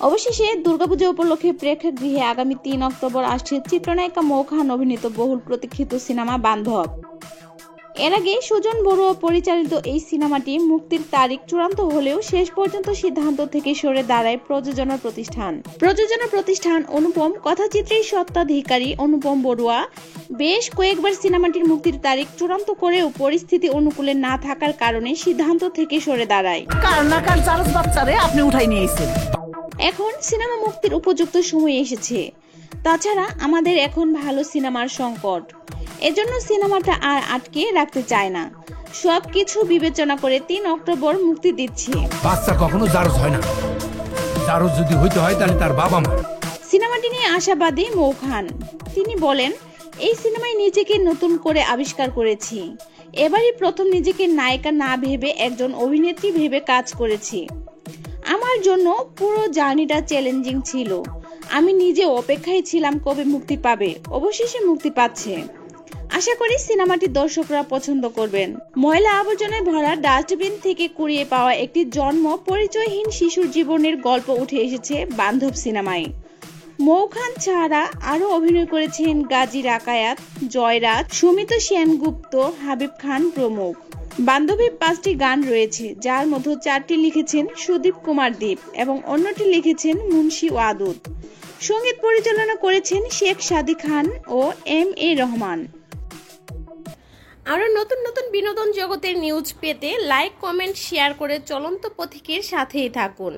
অবশেষে দুর্গাপূজা উপলক্ষে প্রেক্ষাগৃহে আগামী ৩ অক্টোবর আসছে চিত্রনায়িকা মৌ খান অভিনীত বহুল প্রতীক্ষিত সিনেমা বান্ধব। এর আগে সুজন বড়ুয়া পরিচালিত এই সিনেমাটি মুক্তির তারিখ চূড়ান্ত হলেও শেষ পর্যন্ত সিদ্ধান্ত থেকে সরে দাঁড়ায় প্রযোজনা প্রতিষ্ঠান অনুপম কথাচিত্রের স্বত্বাধিকারী অনুপম বড়ুয়া বেশ কয়েকবার সিনেমাটির মুক্তির তারিখ চূড়ান্ত করেও পরিস্থিতি অনুকূলে না থাকার কারণে সিদ্ধান্ত থেকে সরে দাঁড়ায়। আপনি উঠাই নিয়েছেন। এখন সিনেমা মুক্তির উপযুক্ত সময় এসেছে। তাছাড়া আমাদের এখন ভালো সিনেমার সংকট, এজন্য সিনেমাটা আর আটকে রাখতে চায় না। সবকিছু বিবেচনা করে ৩ অক্টোবর মুক্তি দিচ্ছি। বাচ্চা কখনো জারজ হয় না, জারজ যদি হইতে হয় তাহলে তার বাবা মা। সিনেমাটি নিয়ে আশাবাদী মৌ খান। তিনি বলেন, এই সিনেমায় নিজেকে নতুন করে আবিষ্কার করেছি। এবারই প্রথম নিজেকে নায়িকা না ভেবে একজন অভিনেত্রী ভেবে কাজ করেছি। আমার জন্য পুরো জার্নিটা চ্যালেঞ্জিং ছিল। আমি নিজে অপেক্ষায় ছিলাম কবে মুক্তি পাবে। অবশেষে মুক্তি পাচ্ছে। আশা করি সিনেমাটি দর্শকরা পছন্দ করবেন। ময়লা আবর্জনায় ভরা ডাস্টবিন থেকে কুড়িয়ে পাওয়া একটি জন্ম পরিচয়হীন শিশুর জীবনের গল্প উঠে এসেছে বান্ধব সিনেমায়। মৌ খান ছাড়া আরো অভিনয় করেছেন গাজী রাকায়াত, জয়রাজ, সুমিত সেনগুপ্ত, হাবিব খান প্রমুখ। বান্ধবীর 5টি গান রয়েছে, যার মধ্যে 4টি লিখেছেন সুদীপ কুমার দীপ এবং অন্যটি লিখেছেন মুন্সি ওয়াদুদ। সঙ্গীত পরিচালনা করেছেন শেখ সাদী খান ও M.A. রহমান। আরো নতুন নতুন বিনোদন জগতের নিউজ পেতে লাইক, কমেন্ট, শেয়ার করে চলন্ত পথিকের সাথেই থাকুন।